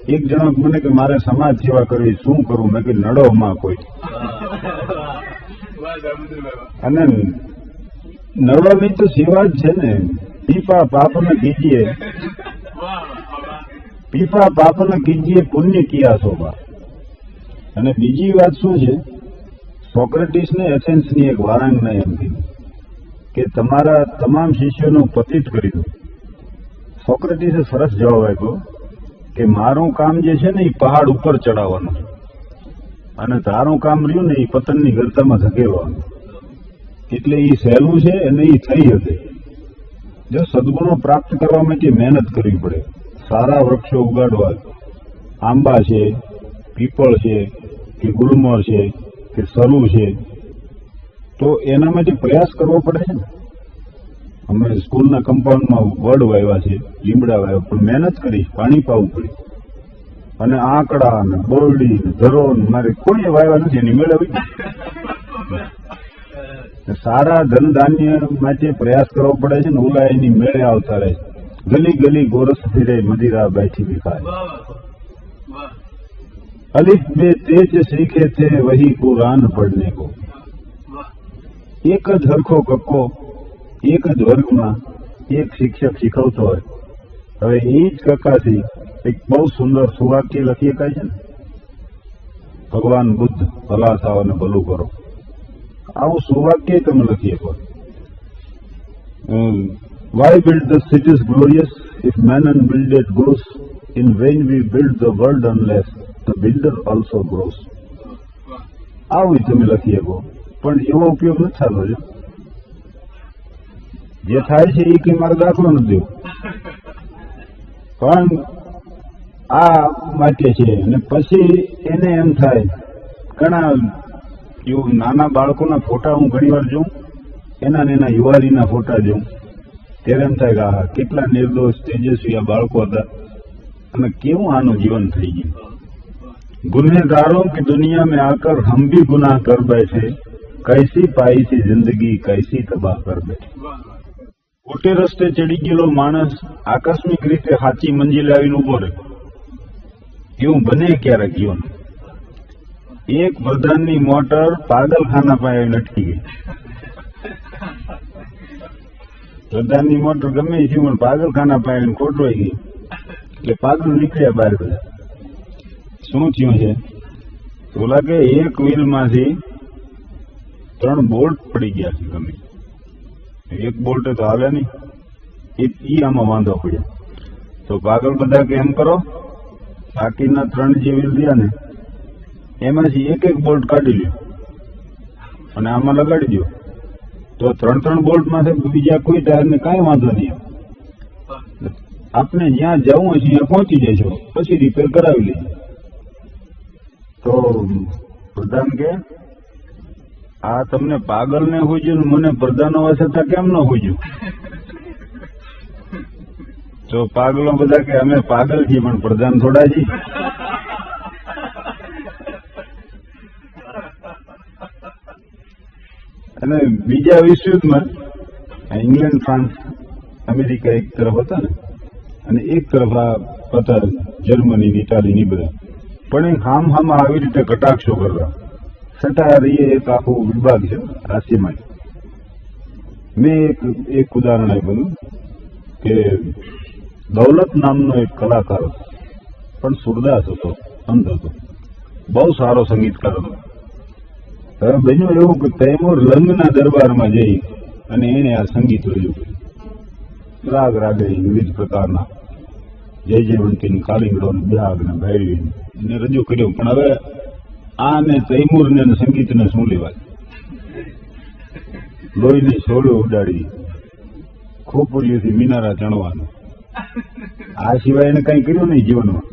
એક જણો મને કે મારે સમાજ સેવા કરવી, શું કરવું? મેં કીધું નડો માં કોઈ. અને નડવાની તો સેવા જ છે ને. પીપા પાપ ન કીજીએ, પીપા પાપ ન કીજીએ, પુણ્ય કિયા શોભા. અને બીજી વાત શું છે, સોક્રેટિસને એથેન્સની એક વારાંગના એમ કીધું કે તમારા તમામ શિષ્યોનું પતિત કરી દો. સોક્રેટિસે સરસ જવાબ આપ્યો કે મારું કામ જે છે ને એ પહાડ ઉપર ચડાવવાનું છે, અને તારું કામ રહ્યું ને એ પતનની ગરતામાં ધકેલવાનું. એટલે એ સહેલું છે અને એ થઈ શકે. જો સદગુણો પ્રાપ્ત કરવા માટે મહેનત કરવી પડે. સારા વૃક્ષો ઉગાડવા, આંબા છે, પીપળ છે, કે ગુલમોર છે, કે સરુ છે, તો એના માટે પ્રયાસ કરવો પડે છે ને. અમે સ્કૂલના કમ્પાઉન્ડમાં વડ વાવ્યા છે, લીમડા વાવ્યા, પણ મહેનત કરી, પાણી પાવું પડે. અને આંકડા ને બોરડી ને ધરો મારે કોઈ વાવ્યા નથી, એની મેળવી. સારા ધન ધાન્ય માટે પ્રયાસ કરવો પડે છે ને. ઓલા એની મેળે આવતા રહે. ગલી ગલી ગોરસ ફિરે, મદિરા બેઠી વિખાય. અલિફ બે તેજ સીખે थे वही कुरान पढ़ने को. એક જ હરખો કક્કો એક જ વર્ગમાં એક શિક્ષક શીખવતો હોય. હવે એ જ કક્કાથી એક બહુ સુંદર સુવાક્ય લખી શકાય છે ને, ભગવાન બુદ્ધ ભલા થાવ અને ભલું કરો. આવું સુવાક્ય તમે લખી શકો. Why build the cities glorious if man unbuilded grows, in vain we build the world unless the builder also grows. આવું તમે લખી શકો, પણ એવો ઉપયોગ નથી થતો. છે જે થાય છે એ કઈ મારે દાખલો નથી દેવો, પણ આ માટે છે. અને પછી એને એમ થાય, ઘણા એવું નાના બાળકોના ફોટા હું ઘણી વાર જોઉં, એના યુવાનીના ફોટા જોઉં, ત્યારે એમ થાય કે આ કેટલા નિર્દોષ તેજસ્વી આ બાળકો હતા, અને કેવું આનું જીવન થઈ ગયું. ગુનેગારોं की दुनिया में आकर हम भी गुनाह कर बैठे, कैसी पाई थी जिंदगी कैसी तबाह कर बैठे. ખોટે રસ્તે ચડી ગયેલો માણસ આકસ્મિક રીતે સાચી મંજિલે આવીને ઉભો રહે, એવું બને ક્યારેક જીવન. એક પ્રધાનની મોટર પાગલખાના પાસે આવીને અટકી ગઈ. પ્રધાનની મોટર ગમે એ થયું, પણ પાગલખાના પાસે આવીને ખોટવાઈ ગઈ. એટલે પાગલ નીકળ્યા બહાર બધા. શું થયું છે? ઓલા કે એક વ્હીલમાંથી 3 બોલ્ટ પડી ગયા છે. ગમે એક બોલ્ટ તો હાલે નહીં, ઈ આમાં વાંધો પડ્યા. તો પાગલ બધા કે એમ કરો, બાકીના 3 જે વ્હીલ રહ્યા ને એમાંથી એક બોલ્ટ કાઢી લ્યો અને આમાં લગાડી દો, તો 3 બોલ્ટમાંથી બીજા કોઈ ટાયરને કાંઈ વાંધો નહીં. આપણે જ્યાં જવું હશે ત્યાં પહોંચી જશો, પછી રિપેર કરાવી લેજો. તો પ્રધાન કે આ તમને પાગલ ને હોજ્યું ને મને પ્રધાન હોવા છતાં કેમ ન હોજ્યું? તો પાગલો બધા કે અમે પાગલ છીએ પણ પ્રધાન થોડા છીએ. અને બીજા વિશ્વયુદ્ધમાં ઇંગ્લેન્ડ, ફ્રાન્સ, અમેરિકા એક તરફ હતા ને, અને એક તરફ આ હતા જર્મની, ઇટાલી બધા. પણ એ હામ આવી રીતે કટાક્ષો કરવા. સટારી એક આખું વિભાગ છે રાશિમાં. મેં એક ઉદાહરણ આપ્યું કે દૌલત નામનો એક કલાકાર હતો, પણ સુરદાસ હતો, અંધ હતો, બહુ સારો સંગીતકાર હતો. હવે બન્યું એવું કે તૈમૂર લંગના દરબારમાં જઈ અને એને આ સંગીત રજૂ કર્યું. રાગ રાગડી વિવિધ પ્રકારના જય જયવંતી, કાલિંગડો, બ્યાગ ને ભૈરવી એને રજૂ કર્યો. પણ હવે આને તૈમૂર ને સંગીતને શું લેવાય? લોહીની છોડો ઉડાડી, ખોપરીઓથી મિનારા ચણવાનું, આ સિવાય એને કઈ કર્યું નહીં જીવનમાં.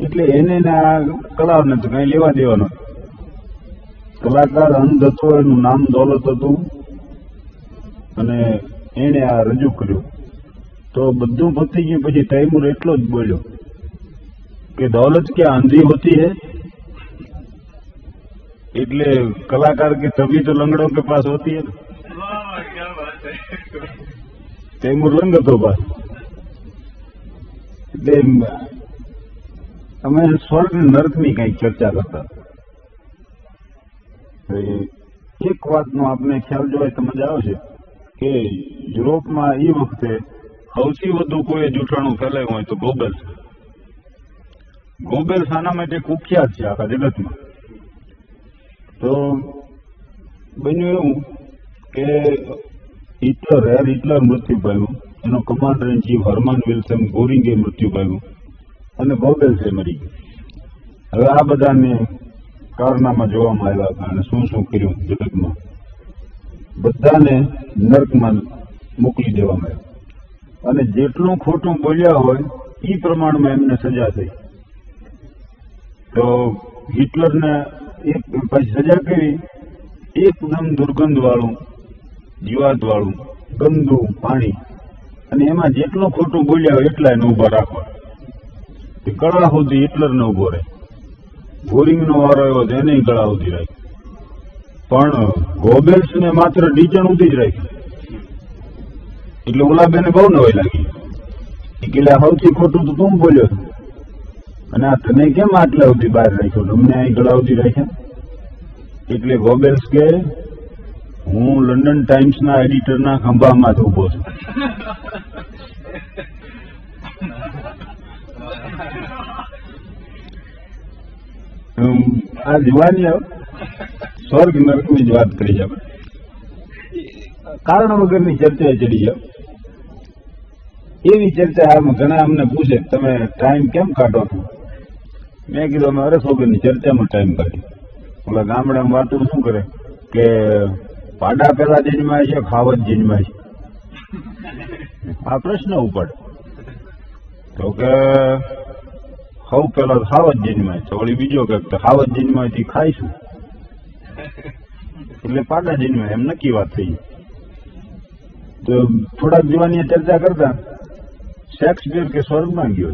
એટલે એને આ કલાને તો કઈ લેવા દેવાનો. કલાકાર અંધ હતો, એનું નામ દૌલત હતું, અને એને આ રજૂ કર્યું. તો બધું પતી ગયું. પછી તૈમૂર એટલો જ બોલ્યો કે દौलत क्या अंधी होती है? એટલે કલાકાર કે તभी तो लंगड़ों के पास होती है. તૈમૂર લંગ હતો પાસ. એટલે અમે સ્વર્ગ નર્કની કંઈક ચર્ચા કરતા. એક વાતનો આપને ખ્યાલ જો હોય તો મજા આવશે કે યુરોપમાં એ વખતે સૌથી વધુ કોઈ જૂઠાણું ફેલાયું હોય તો ગોબેલ્સ. ગોબેલ્સ આના માટે કુખ્યાત છે આખા જગતમાં. તો બન્યું એવું કે હિટલર મૃત્યુ પામ્યું, એનો commander in chief Hermann Wilhelm ગોરિંગે મૃત્યુ પામ્યું અને ગોબેલ્સે મરી ગયું. હવે આ બધાને કારનામાં જોવામાં આવ્યા હતા અને શું શું કર્યું જગતમાં, બધાને નર્કમાં મોકલી દેવામાં આવ્યા અને જેટલું ખોટું બોલ્યા હોય એ પ્રમાણમાં એમને સજા થઈ. તો હિટલરને એક પછી સજા કરી, એકદમ દુર્ગંધ વાળું, જીવાત વાળું, ગંદુ પાણી, અને એમાં જેટલું ખોટું બોલ્યા હોય એટલા એને ઉભા રાખવા. ગળા સુધી હિટલરને ઉભો રહે. ગોરિંગનો વારો આવ્યો તો એને ગળા સુધી રાખ્યો, પણ ગોબેલ્સને માત્ર ડીચણ સુધી જ રાખ્યું. એટલે ઓલા બેને બહુ નવાઈ લાગી કે સૌથી ખોટું તો તું બોલ્યો અને આ તને કેમ આટલા સુધી બહાર રાખ્યો, તમને અહીં ગળા સુધી રાખ્યા. એટલે ગોબેલ્સ કે હું લંડન ટાઈમ્સના એડિટરના ખંભામાં જ ઉભો છું. આ જુવાની સ્વર્ગ નરકની જ વાત કરી છે. કારણ વગરની ચર્ચા ચડી જાવ એવી ચર્ચા. આમ ઘણા અમને પૂછે તમે ટાઈમ કેમ કાઢો છો? મેં કીધું અમે અરસ વગરની ચર્ચામાં ટાઈમ કાઢી. ઓલા ગામડામાં વાતો શું કરે કે પાડા પેલા જન્માય છે, ખાવત જન્માય છે. આ પ્રશ્ન ઉપાડે તો કે સૌ પેલા ખાવત જન્માય તો વળી બીજો કે ખાવત જન્માય થી ખાઈશું એટલે પાડા જન્માય, એમ નક્કી વાત થઈ. તો થોડાક જવાની ચર્ચા કરતા શેક્સપિયર કે સ્વર્ગમાં ગયો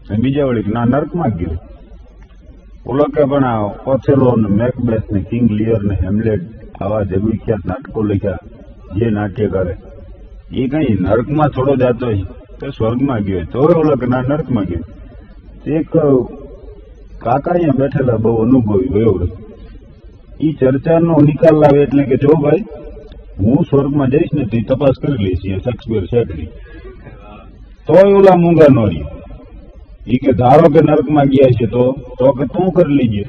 છે, બીજા વળી ના નર્કમાં ગયો. ઓલો કે પણ આ ઓથેલો ને મેકબેથ ને કિંગ લિયર ને હેમલેટ આવા જગવિખ્યાત નાટકો લખ્યા જે નાટ્યકારે, એ કઈ નર્કમાં થોડો જાતો હોય તો સ્વર્ગમાં ગયો. તો ઓલો કે ના નર્કમાં ગયો. એક કાકા અહીંયા બેઠેલા બહુ અનુભવી વયોવૃદ્ધ, એ ચર્ચાનો નિકાલ લાવે એટલે કે જો ભાઈ હું સ્વર્ગમાં જઈશ ને તે તપાસ કરી લઈશ શેક્સપિયર શેકડી. તોય ઓલા મૂંગા નો રહી. એ કે ધારો કે નર્કમાં ગયા છે તો કે તું કરી લીજે.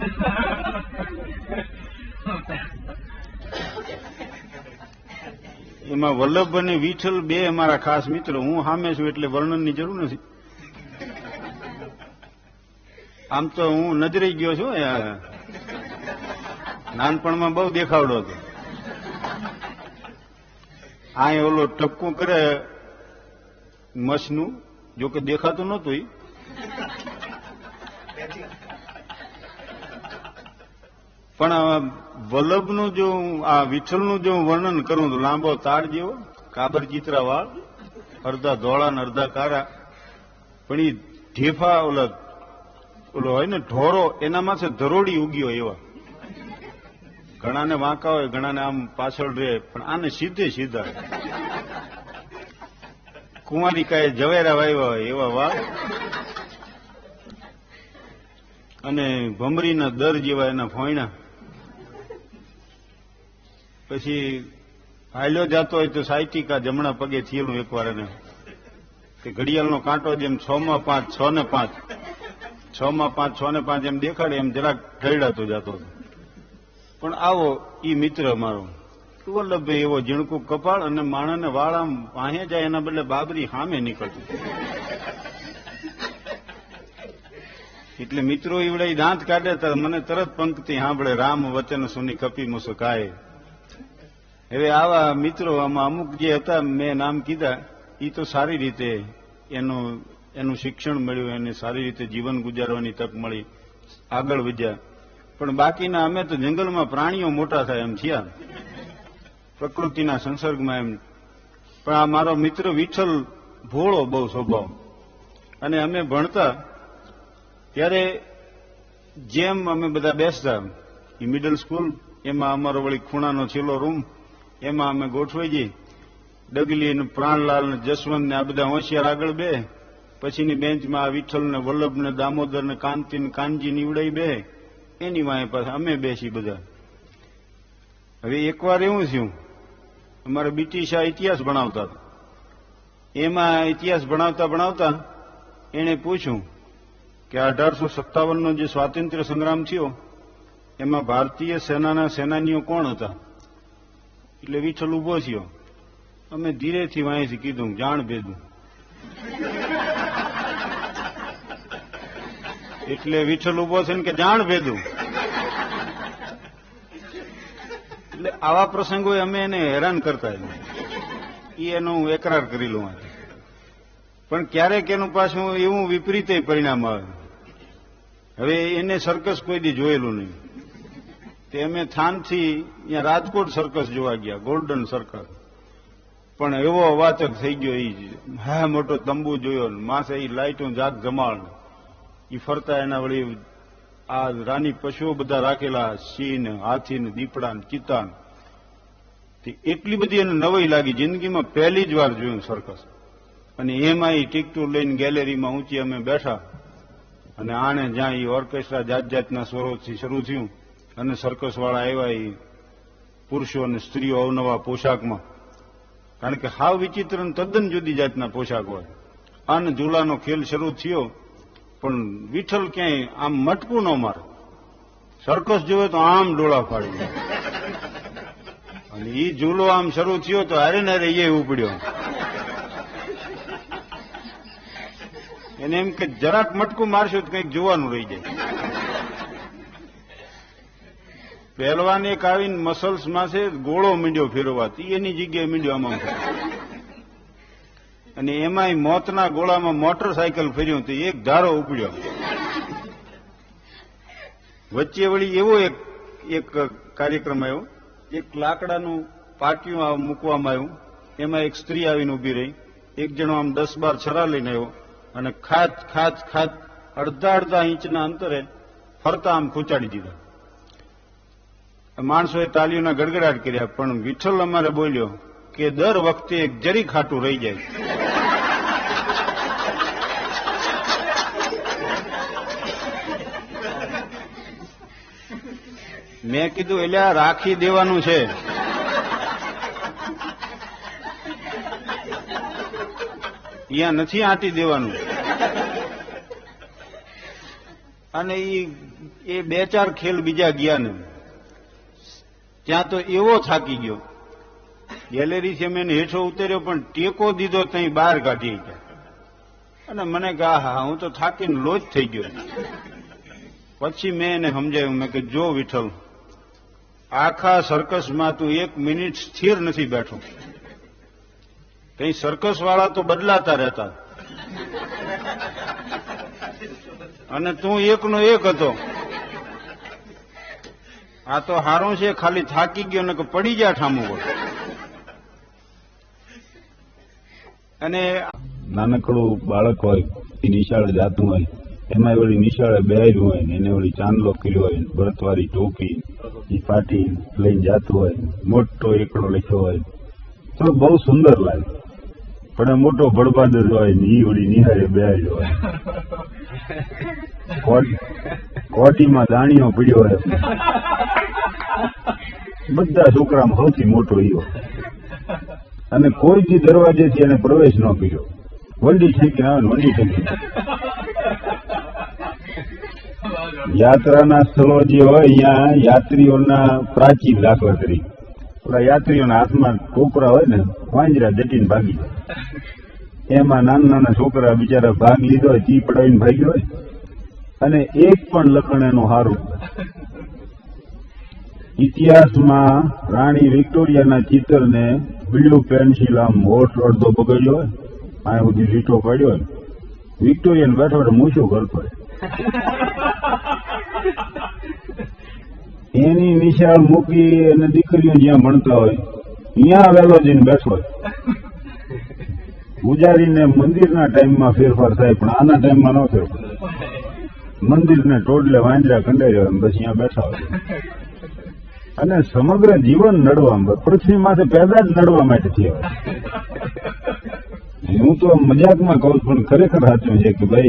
એમાં વલ્લભ અને વિઠ્ઠલ બે અમારા ખાસ મિત્ર. હું સામે છું એટલે વર્ણનની જરૂર નથી. આમ તો હું નજરી ગયો છું. નાનપણમાં બહુ દેખાવડો હતો. આ ઓલો ટપકું કરે મસનું, જોકે દેખાતું નહોતું. પણ વલ્લભનું જો આ વિઠ્ઠલનું જો વર્ણન કરું તો લાંબો તાળ જેવો, કાબર ચિત્રા વાળ, અડધા ધોળા ને અડધા કાળા, પણ એ ઢેફા ઓલો હોય ને ઢોરો, એના માથે ધરોડી ઉગ્યો એવા. ઘણાને વાંકા હોય, ઘણાને આમ પાછળ રહે, પણ આને સીધે સીધા કુંવારિકાએ ઝવેરા વાવ્યા હોય એવા વાળ, અને ભમરીના દર જેવા એના ફોયણા. પછી હાલ્યો જતો હોય તો સાયટિકા જમણા પગે થયેલું એકવાર, એને કે ઘડિયાળનો કાંટો જેમ 6 માં 5, 6 ને 5, 6 માં 5, 6 ને 5 એમ દેખાડે એમ જરાક ઢળડાતો જતો હતો. પણ આવો ઈ મિત્ર મારો વલ્લભભાઈ, એવો ઝીણકું કપાળ અને માણસને વાળ આમ વાહે જાય એના બદલે બાબરી સામે નીકળતી. એટલે મિત્રો ઈવડે દાંત કાઢે તો મને તરત પંક્તિ સાંભળે, રામ વચન સુની કપી મુસકાય. હવે આવા મિત્રો આમાં અમુક જે હતા મેં નામ કીધા, એ તો સારી રીતે એનું શિક્ષણ મળ્યું, એને સારી રીતે જીવન ગુજારવાની તક મળી, આગળ વધ્યા. પણ બાકીના અમે તો જંગલમાં પ્રાણીઓ મોટા થાય એમ થયા, પ્રકૃતિના સંસર્ગમાં એમ. પણ આ મારો મિત્ર વિઠ્ઠલ ભોળો બહુ સ્વભાવ. અને અમે ભણતા ત્યારે જેમ અમે બધા બેસતા, એ મિડલ સ્કૂલ, એમાં અમારો વળી ખૂણાનો છેલ્લો રૂમ, એમાં અમે ગોઠવાઈ જઈએ. ડગલી ને પ્રાણલાલ ને જસવંત ને આ બધા હોશિયાર આગળ બે, પછીની બેન્ચમાં આ વિઠ્ઠલ ને વલ્લભ ને દામોદર ને કાંતિ ને કાનજી નીવડાઈ બે, એની વાંહે પાછા અમે બેસી બધા. હવે એકવાર એવું થયું, અમારે બીટી શાહ ઇતિહાસ ભણાવતા હતા. એમાં ઇતિહાસ ભણાવતા ભણાવતા એણે પૂછ્યું કે 1857નો જે સ્વાતંત્ર્ય સંગ્રામ થયો એમાં ભારતીય સેનાના સેનાનીઓ કોણ હતા? એટલે વિઠ્ઠલ ઉભો થયો. અમે ધીરેથી વાંહેથી કીધું, જાણ ભેદું. એટલે વિઠ્ઠલ ઉભો થઈને કે જાણ ભેદું. એટલે આવા પ્રસંગો અમે એને હેરાન કરતા એનો હું એકરાર કરી લઉં. પણ ક્યારેક એનું પાછું એવું વિપરીત પરિણામ આવે. હવે એને સર્કસ કોઈ દી જોયેલું નહીં. તે અમે થાનથી અહીંયા રાજકોટ સર્કસ જોવા ગયા, ગોલ્ડન સર્કસ. પણ એવો અવાચક થઈ ગયો. એ હા મોટો તંબુ જોયો, માસે એ લાઈટો જાગ જમાળ, એ ફરતા એના વળી આ રાની પશુઓ બધા રાખેલા, સિંહ, હાથી, દીપડા, ચિત્તા. એટલી બધી એને નવાઈ લાગી. જિંદગીમાં પહેલી જ વાર જોયું સર્કસ. અને એમાં એ ટિકટું લઈને ગેલેરીમાં ઊંચી અમે બેઠા અને આણે જ્યાં એ ઓર્કેસ્ટ્રા જાત જાતના સ્વરોથી શરૂ થયું અને સર્કસ વાળા આવ્યા, એ પુરુષો અને સ્ત્રીઓ અવનવા પોશાકમાં. કારણ કે હાવ વિચિત્ર તદ્દન જુદી જાતના પોશાક હોય. અને ઝૂલાનો ખેલ શરૂ થયો. પણ વિઠ્ઠલ ક્યાંય આમ મટકું ન મારે. સર્કસ જોવે તો આમ ડોળા ફાડી. અને એ ઝૂલો આમ શરૂ થયો તો હારે ને હારે એ ઉપડ્યો. એને એમ કે જરાક મટકું મારશું તો કંઈક જોવાનું રહી જાય. પહેલવાન એક આવીને મસલ્સમાં છે ગોળો મીંડ્યો ફેરવાથી એની જગ્યાએ મીંડ્યો આમાં. અને એમાંય મોતના ગોળામાં મોટરસાયકલ ફેર્યું તો એક ધારો ઉપડ્યો. વચ્ચે વળી એવો એક કાર્યક્રમ આવ્યો. એક લાકડાનું પાટિયું મૂકવામાં આવ્યું. એમાં એક સ્ત્રી આવીને ઉભી રહી. એક જણો આમ 10-12 છરા લઈને આવ્યો અને ખાચ ખાચ ખાચ અડધા ઇંચના અંતરે ફરતા આમ ખૂંચાડી દીધા. માણસોએ તાલીઓના ગડગડાટ કર્યા. પણ વિઠ્ઠલ અમારે બોલ્યો કે દર વખતે એક જરી ખાટું રહી જાય. મેં કીધું એટલે આ રાખી દેવાનું છે. અહીંયા નથી આંટી દેવાનું. અને એ 2-4 ખેલ બીજા ગયા ને ત્યાં તો એવો થાકી ગયો. ગેલેરીથી અમે એને હેઠો ઉતર્યો પણ ટેકો દીધો ત્યાં બહાર કાઢી ગયા. અને મને કહે હા હું તો થાકીને લોજ થઈ ગયો. પછી મેં એને સમજાવ્યું. મેં કે જો વિઠ્ઠલ, આખા સર્કસમાં તું 1 મિનિટ સ્થિર નથી બેઠો. કઈ સર્કસ વાળા તો બદલાતા રહેતા અને તું એકનો એક હતો. આ તો હારું છે ખાલી થાકી ગયો ને કે પડી ગયા ઠામું હોય. અને નાનકડું બાળક હોય એ નિશાળે જતું હોય, એમાં વળી નિશાળે બેહાર્યું હોય ને એને વળી ચાંદલો કર્યો હોય, ભરતવાળી ટોપી, એ પાટી લઈને જતું હોય, મોટો એકડો લખ્યો હોય તો બહુ સુંદર લાગે. પણ મોટો ભડબાદર હોય ને એ વળી નિહાળે બેહાર્યો હોય, કોટીમાં દાણીઓ પીડ્યો હોય. બધા છોકરામાં સૌથી મોટો ઈયો. અને કોઈ બી દરવાજેથી એને પ્રવેશ ન કર્યો. વંડી ઠેકી આવે ને વંડી ઠેકી. યાત્રાના સ્થળો જે હોય અહીંયા યાત્રીઓના પ્રાચીન દાખલા તરીકે થોડા યાત્રીઓના હાથમાં કોપરા હોય ને વાંજરા જટીને ભાગી જાય. એમાં નાના છોકરા બિચારા ભાગ લીધો હોય તી પડાવીને ભાગ્યો હોય અને એક પણ લખણ એનું સારું. ઇતિહાસમાં રાણી વિક્ટોરિયાના ચિત્રને બ્લુ પેન્સિલ આમ હોઠ અડધો બગડ્યો હોય, આ બધી લીટો પાડ્યો હોય, વિક્ટોરિયાને બેઠો મૂછું કરતો હોય. એની નિશાળ મૂકી અને દીકરીઓ જ્યાં ભણતા હોય ત્યાં વેલો જઈને બેઠો હોય. પૂજારીને મંદિરના ટાઈમમાં ફેરફાર થાય પણ આના ટાઈમમાં ન ફેરફાર. મંદિરને ટોડલે વાંદરા કંડાર્યો હોય બસ અહીંયા બેઠા હોય. અને સમગ્ર જીવન નડવા, પૃથ્વી માથે પેદા જ નડવા માટે થયા હોય. હું તો મજાકમાં કહું છું પણ ખરેખર સાચું છે કે ભાઈ